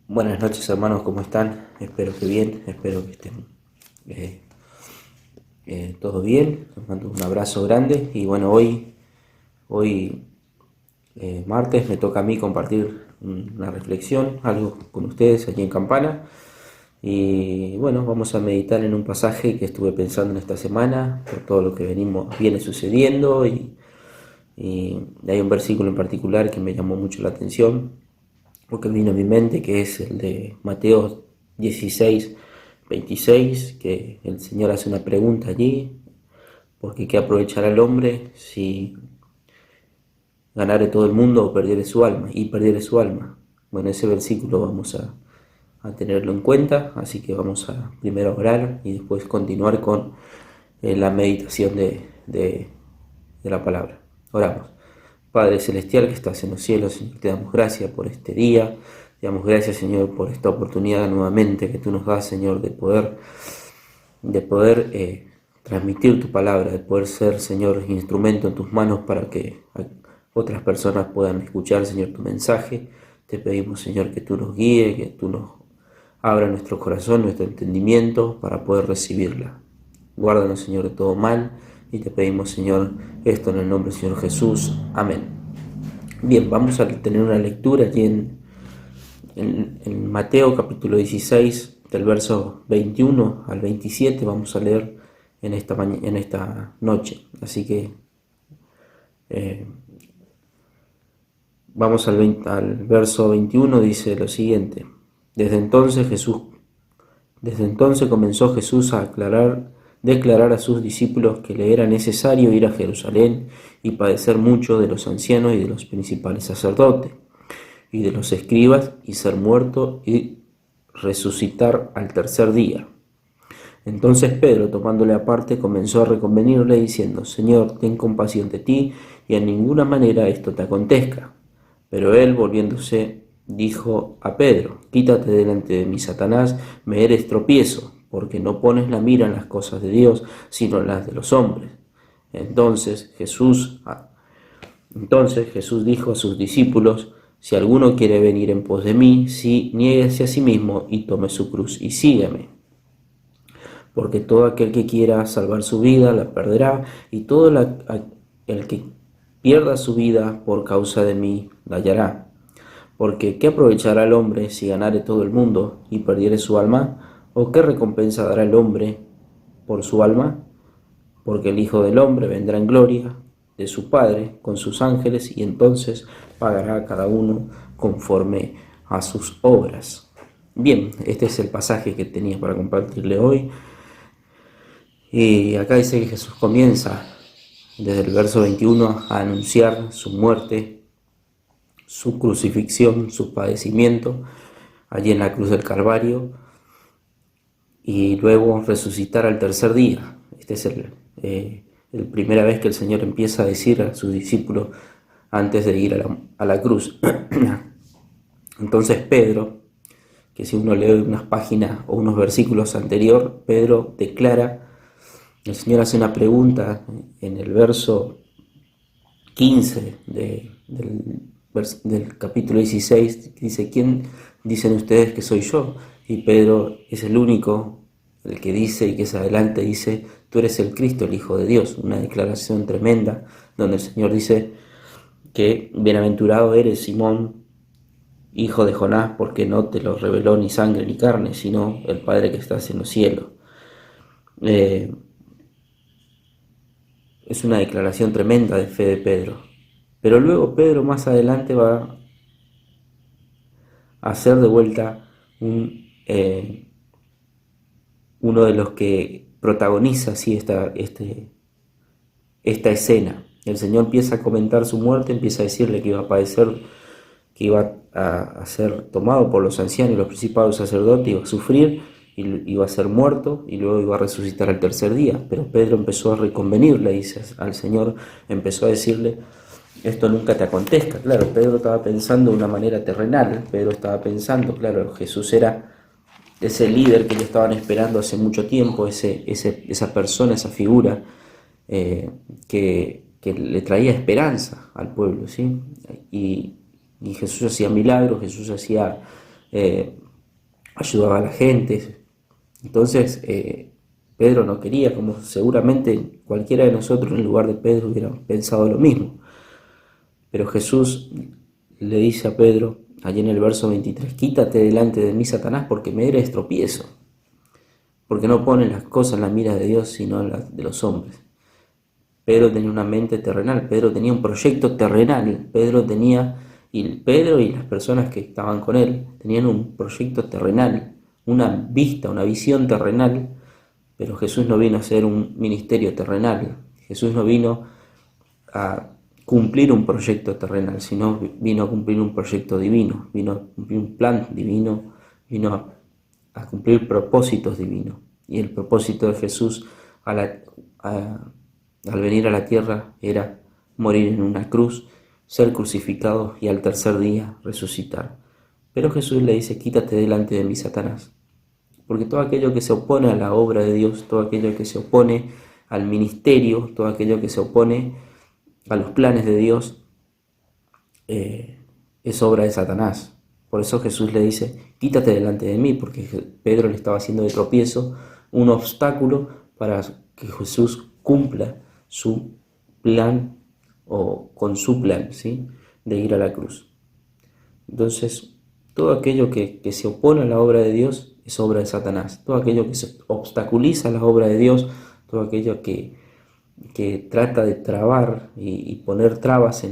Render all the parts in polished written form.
Buenas noches hermanos, ¿cómo están? Espero que bien, espero que estén eh, todos bien. Les mando un abrazo grande y bueno, hoy martes me toca a mí compartir una reflexión, algo con ustedes aquí en Campana. Y bueno, vamos a meditar en un pasaje que estuve pensando en esta semana, por todo lo que viene sucediendo y hay un versículo en particular que me llamó mucho la atención o que vino a mi mente, que es el de Mateo 16:26, que el Señor hace una pregunta allí, porque ¿qué aprovechará el hombre si ganare todo el mundo o perdiere su alma? Y perdiere su alma. Bueno, ese versículo vamos a tenerlo en cuenta, así que vamos a primero orar y después continuar con la meditación de la palabra. Oramos. Padre Celestial que estás en los cielos, Señor, te damos gracias por este día, te damos gracias, Señor, por esta oportunidad nuevamente que tú nos das, Señor, de poder transmitir tu palabra, de poder ser, Señor, instrumento en tus manos para que otras personas puedan escuchar, Señor, tu mensaje. Te pedimos, Señor, que tú nos guíes, que tú nos abra nuestro corazón, nuestro entendimiento para poder recibirla. Guárdanos, Señor, de todo mal y te pedimos, Señor, esto en el nombre del Señor Jesús. Amén. Bien, vamos a tener una lectura aquí en Mateo capítulo 16, del verso 21 al 27, vamos a leer en esta noche. Así que eh, vamos al verso 21, dice lo siguiente. Desde entonces comenzó Jesús a declarar a sus discípulos que le era necesario ir a Jerusalén y padecer mucho de los ancianos y de los principales sacerdotes y de los escribas, y ser muerto y resucitar al tercer día. Entonces Pedro, tomándole aparte, comenzó a reconvenirle, diciendo: Señor, ten compasión de ti, y en ninguna manera esto te acontezca. Pero él, volviéndose, dijo a Pedro: Quítate delante de mí, Satanás, me eres tropiezo, porque no pones la mira en las cosas de Dios, sino en las de los hombres. Entonces Jesús dijo a sus discípulos: Si alguno quiere venir en pos de mí, sí, niéguese a sí mismo y tome su cruz y sígueme. Porque todo aquel que quiera salvar su vida la perderá, y el que pierda su vida por causa de mí la hallará. Porque ¿qué aprovechará el hombre si ganare todo el mundo y perdiere su alma? ¿O qué recompensa dará el hombre por su alma? Porque el Hijo del Hombre vendrá en gloria de su Padre con sus ángeles, y entonces pagará a cada uno conforme a sus obras. Bien, este es el pasaje que tenía para compartirle hoy. Y acá dice que Jesús comienza desde el verso 21 a anunciar su muerte, su crucifixión, su padecimiento allí en la cruz del Calvario, y luego resucitar al tercer día. Este es el primera vez que el Señor empieza a decir a sus discípulos antes de ir a la cruz. Entonces Pedro, que si uno lee unas páginas o unos versículos anterior, Pedro declara, el Señor hace una pregunta en el verso 15 del capítulo 16, dice: ¿quién dicen ustedes que soy yo? Y Pedro es el único, el que dice, y que se adelante dice: tú eres el Cristo, el Hijo de Dios. Una declaración tremenda donde el Señor dice que bienaventurado eres, Simón, hijo de Jonás, porque no te lo reveló ni sangre ni carne, sino el Padre que estás en los cielos. Es una declaración tremenda de fe de Pedro. Pero luego Pedro más adelante va a ser de vuelta uno de los que protagoniza así esta escena. El Señor empieza a comentar su muerte, empieza a decirle que iba a padecer, que iba a ser tomado por los ancianos y los principales sacerdotes, iba a sufrir, iba a ser muerto y luego iba a resucitar al tercer día. Pero Pedro empezó a reconvenirle, dice al Señor, empezó a decirle: esto nunca te acontezca. Claro, Pedro estaba pensando de una manera terrenal. Pedro estaba pensando, claro, Jesús era ese líder que le estaban esperando hace mucho tiempo, esa persona, esa figura que le traía esperanza al pueblo, ¿sí? Y Jesús hacía milagros, Jesús hacía ayudaba a la gente. Entonces Pedro no quería, como seguramente cualquiera de nosotros en lugar de Pedro hubiera pensado lo mismo. Pero Jesús le dice a Pedro, allí en el verso 23, quítate delante de mí, Satanás, porque me eres tropiezo. Porque no ponen las cosas en la mira de Dios, sino en las de los hombres. Pedro tenía una mente terrenal, Pedro tenía un proyecto terrenal, Pedro y las personas que estaban con él tenían un proyecto terrenal, una vista, una visión terrenal, pero Jesús no vino a hacer un ministerio terrenal, Jesús no vino a cumplir un proyecto terrenal, sino vino a cumplir un proyecto divino, vino a cumplir un plan divino, vino a cumplir propósitos divinos. Y el propósito de Jesús al venir a la tierra era morir en una cruz, ser crucificado y al tercer día resucitar. Pero Jesús le dice, quítate delante de mí, Satanás, porque todo aquello que se opone a la obra de Dios, todo aquello que se opone al ministerio, todo aquello que se opone a los planes de Dios, es obra de Satanás. Por eso Jesús le dice, quítate delante de mí, porque Pedro le estaba haciendo de tropiezo un obstáculo para que Jesús cumpla su plan o con su plan, ¿sí?, de ir a la cruz. Entonces, todo aquello que se opone a la obra de Dios es obra de Satanás. Todo aquello que se obstaculiza la obra de Dios, todo aquello que trata de trabar y poner trabas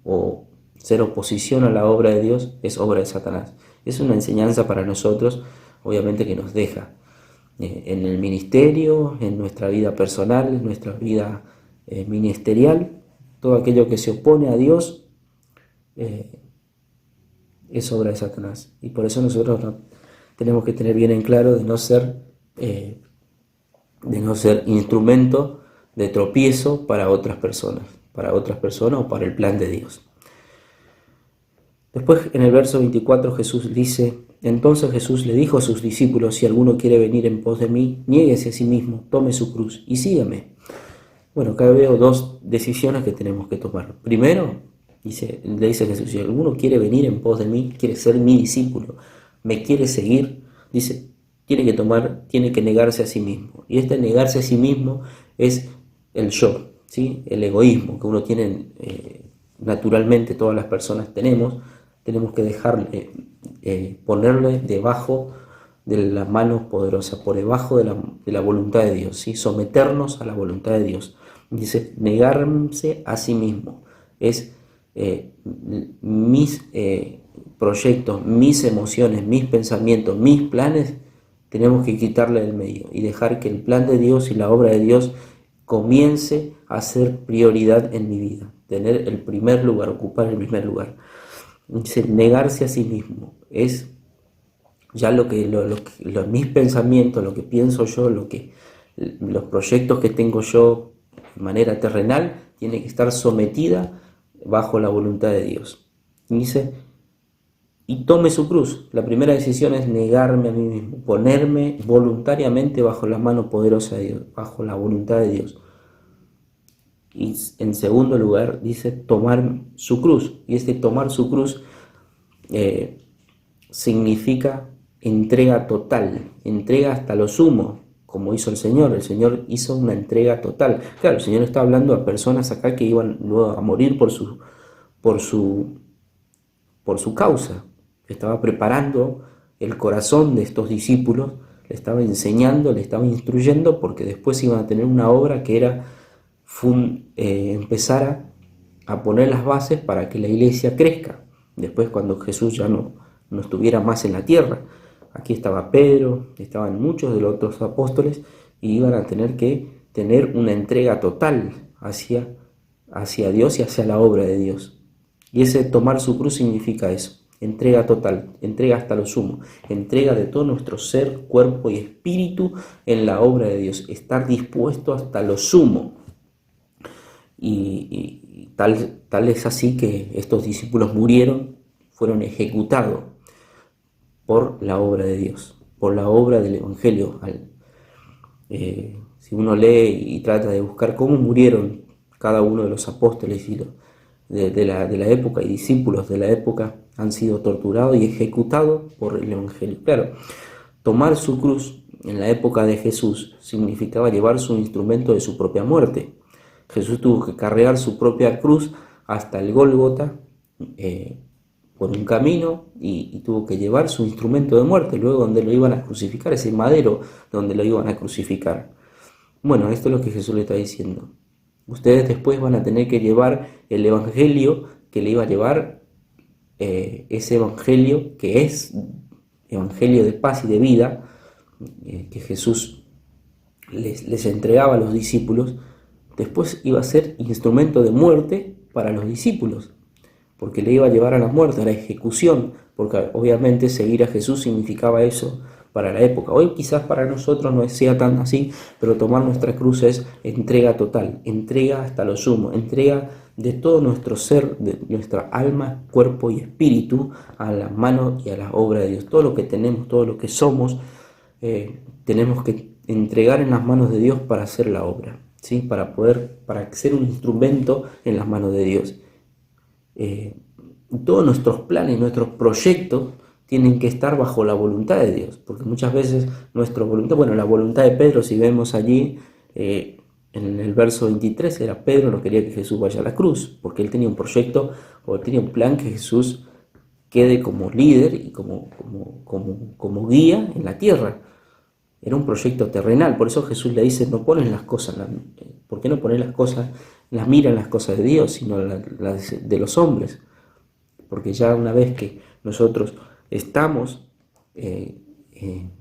o ser oposición a la obra de Dios es obra de Satanás. Es una enseñanza para nosotros, obviamente, que nos deja en el ministerio, en nuestra vida personal, en nuestra vida ministerial. Todo aquello que se opone a Dios es obra de Satanás. Y por eso nosotros tenemos que tener bien en claro de no ser instrumento de tropiezo para otras personas o para el plan de Dios. Después, en el verso 24, Jesús dice, entonces Jesús le dijo a sus discípulos, si alguno quiere venir en pos de mí, niéguese a sí mismo, tome su cruz y sígame. Bueno, acá veo dos decisiones que tenemos que tomar. Primero, le dice Jesús, si alguno quiere venir en pos de mí, quiere ser mi discípulo, me quiere seguir, dice, tiene que negarse a sí mismo. Y este negarse a sí mismo es el yo, ¿sí?, el egoísmo que uno tiene, naturalmente todas las personas tenemos que dejarle, ponerle debajo de la mano poderosa, por debajo de la voluntad de Dios, ¿sí?, someternos a la voluntad de Dios. Dice, negarse a sí mismo es mis proyectos, mis emociones, mis pensamientos, mis planes, tenemos que quitarle del medio y dejar que el plan de Dios y la obra de Dios comience a ser prioridad en mi vida, tener el primer lugar, ocupar el primer lugar. Dice, negarse a sí mismo es ya mis pensamientos, lo que pienso yo, los proyectos que tengo yo de manera terrenal, tiene que estar sometida bajo la voluntad de Dios. Y dice, y tome su cruz. La primera decisión es negarme a mí mismo, ponerme voluntariamente bajo la mano poderosa de Dios, bajo la voluntad de Dios. Y en segundo lugar dice tomar su cruz. Y este tomar su cruz significa entrega total, entrega hasta lo sumo, como hizo el Señor. El Señor hizo una entrega total. Claro, el Señor está hablando a personas acá que iban luego a morir por su causa. Estaba preparando el corazón de estos discípulos, le estaba enseñando, le estaba instruyendo, porque después iban a tener una obra que era empezar a poner las bases para que la iglesia crezca. Después, cuando Jesús ya no estuviera más en la tierra, aquí estaba Pedro, estaban muchos de los otros apóstoles, y iban a tener que tener una entrega total hacia Dios y hacia la obra de Dios. Y ese tomar su cruz significa eso. Entrega total, entrega hasta lo sumo, entrega de todo nuestro ser, cuerpo y espíritu en la obra de Dios, estar dispuesto hasta lo sumo. Y tal es así que estos discípulos fueron ejecutados por la obra de Dios, por la obra del Evangelio. Si uno lee y trata de buscar cómo murieron cada uno de los apóstoles y de la época y discípulos de la época, han sido torturados y ejecutados por el Evangelio. Claro, tomar su cruz en la época de Jesús significaba llevar su instrumento de su propia muerte. Jesús tuvo que cargar su propia cruz hasta el Gólgota, por un camino, y tuvo que llevar su instrumento de muerte, luego donde lo iban a crucificar, ese madero donde lo iban a crucificar. Bueno, esto es lo que Jesús le está diciendo. Ustedes después van a tener que llevar el evangelio que le iba a llevar, ese evangelio que es evangelio de paz y de vida, que Jesús les entregaba a los discípulos. Después iba a ser instrumento de muerte para los discípulos, porque le iba a llevar a la muerte, a la ejecución, porque obviamente seguir a Jesús significaba eso para la época. Hoy quizás para nosotros no sea tan así, pero tomar nuestra cruz es entrega total, entrega hasta lo sumo, entrega de todo nuestro ser, de nuestra alma, cuerpo y espíritu a la mano y a la obra de Dios. Todo lo que tenemos, todo lo que somos, tenemos que entregar en las manos de Dios para hacer la obra, ¿sí? Para ser un instrumento en las manos de Dios. Todos nuestros planes, nuestros proyectos tienen que estar bajo la voluntad de Dios, porque muchas veces nuestra voluntad, la voluntad de Pedro, si vemos allí en el verso 23, era Pedro no quería que Jesús vaya a la cruz, porque él tenía un proyecto o tenía un plan que Jesús quede como líder y como guía en la tierra. Era un proyecto terrenal, por eso Jesús le dice, no pones las cosas, ¿por qué no pones las cosas, las miras en las cosas de Dios, sino las de los hombres? Porque ya una vez que nosotros estamos,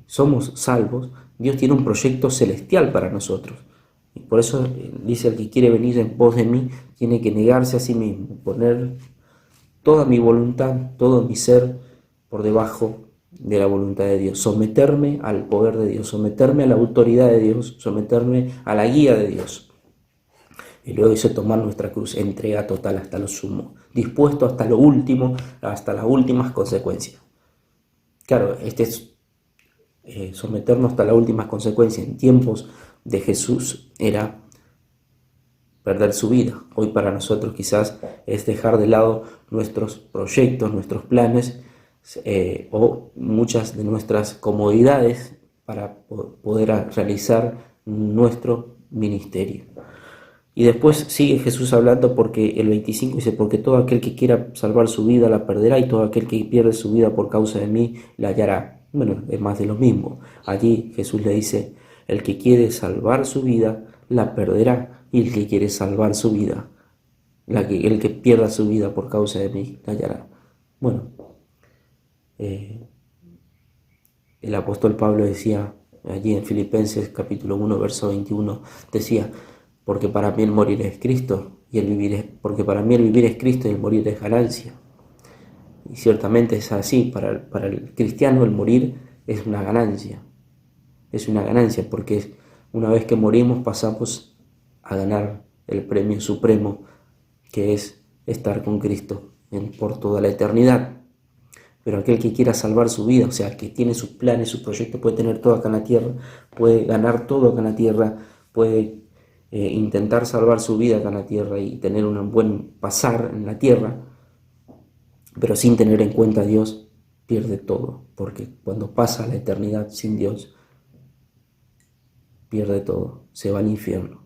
somos salvos, Dios tiene un proyecto celestial para nosotros. Y por eso dice, el que quiere venir en pos de mí, tiene que negarse a sí mismo, poner toda mi voluntad, todo mi ser por debajo de la voluntad de Dios, someterme al poder de Dios, someterme a la autoridad de Dios, someterme a la guía de Dios. Y luego dice tomar nuestra cruz, entrega total hasta lo sumo, dispuesto hasta lo último, hasta las últimas consecuencias. Claro, someternos hasta las últimas consecuencias en tiempos de Jesús era perder su vida. Hoy para nosotros quizás es dejar de lado nuestros proyectos, nuestros planes, o muchas de nuestras comodidades para poder realizar nuestro ministerio. Y después sigue Jesús hablando, porque el 25 dice, porque todo aquel que quiera salvar su vida la perderá, y todo aquel que pierde su vida por causa de mí la hallará. Bueno, es más de lo mismo. Allí Jesús le dice, el que quiere salvar su vida la perderá, y el que quiere salvar su vida, el que pierda su vida por causa de mí la hallará. Bueno, el apóstol Pablo decía allí en Filipenses capítulo 1 verso 21, decía, porque para mí el morir es Cristo y el vivir es, porque para mí el vivir es Cristo y el morir es ganancia. Y ciertamente es así, para el cristiano el morir es una ganancia porque una vez que morimos pasamos a ganar el premio supremo, que es estar con Cristo por toda la eternidad. Pero aquel que quiera salvar su vida, o sea, que tiene sus planes, sus proyectos, puede tener todo acá en la tierra, puede ganar todo acá en la tierra, puede intentar salvar su vida acá en la tierra y tener un buen pasar en la tierra, pero sin tener en cuenta a Dios, pierde todo, porque cuando pasa la eternidad sin Dios, pierde todo, se va al infierno.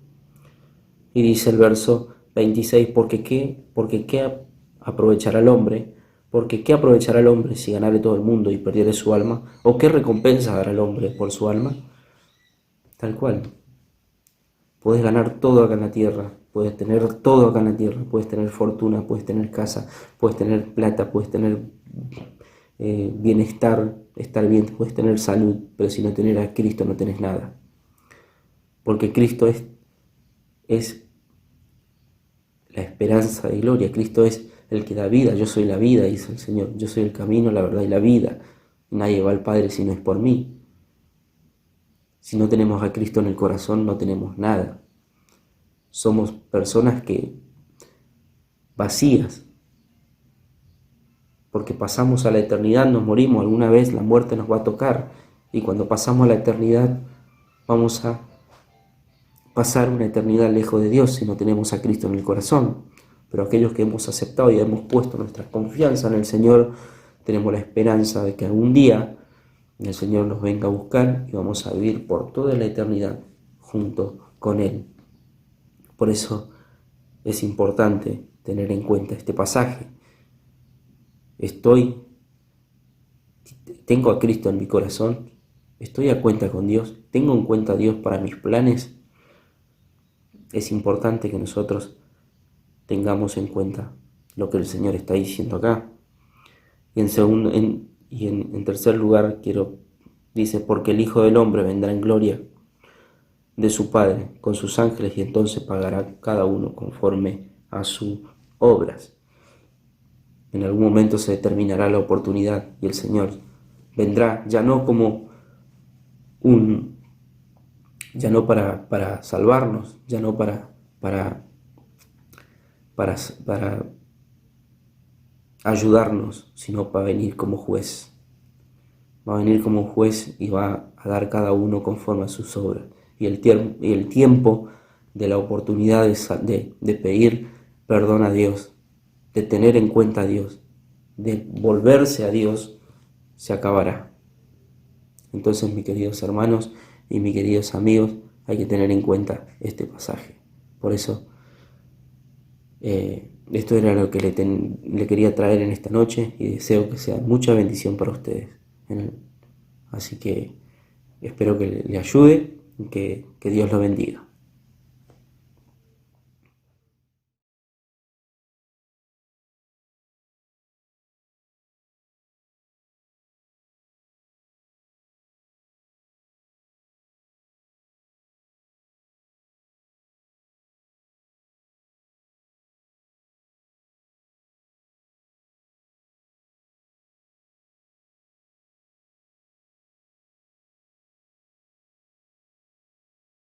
Y dice el verso 26, porque qué aprovechará el hombre, porque qué aprovechará el hombre si ganare todo el mundo y perdiere su alma, o qué recompensa dará el hombre por su alma. Tal cual. Puedes ganar todo acá en la tierra, puedes tener todo acá en la tierra, puedes tener fortuna, puedes tener casa, puedes tener plata, puedes tener bienestar, estar bien, puedes tener salud, pero si no tenés a Cristo no tenés nada. Porque Cristo es la esperanza de gloria, Cristo es el que da vida, yo soy la vida, dice el Señor, yo soy el camino, la verdad y la vida. Nadie va al Padre si no es por mí. Si no tenemos a Cristo en el corazón, no tenemos nada. Somos personas vacías, porque pasamos a la eternidad, nos morimos, alguna vez la muerte nos va a tocar, y cuando pasamos a la eternidad vamos a pasar una eternidad lejos de Dios si no tenemos a Cristo en el corazón. pero aquellos que hemos aceptado y hemos puesto nuestra confianza en el Señor, tenemos la esperanza de que algún día el Señor nos venga a buscar y vamos a vivir por toda la eternidad junto con Él. Por eso es importante tener en cuenta este pasaje. Tengo a Cristo en mi corazón, estoy a cuenta con Dios, tengo en cuenta a Dios para mis planes. Es importante que nosotros tengamos en cuenta lo que el Señor está diciendo acá. Y en tercer lugar dice, porque el Hijo del Hombre vendrá en gloria de su Padre con sus ángeles y entonces pagará cada uno conforme a sus obras. En algún momento se determinará la oportunidad y el Señor vendrá ya no ya no para salvarnos, ya no para ayudarnos, sino para venir como juez. Va a venir como juez y va a dar cada uno conforme a sus obras. Y el tiempo de la oportunidad de pedir perdón a Dios, de tener en cuenta a Dios, de volverse a Dios, se acabará. Entonces, mis queridos hermanos y mis queridos amigos, hay que tener en cuenta este pasaje. Por eso, esto era lo que le quería traer en esta noche y deseo que sea mucha bendición para ustedes. Así que espero que le ayude y que Dios lo bendiga.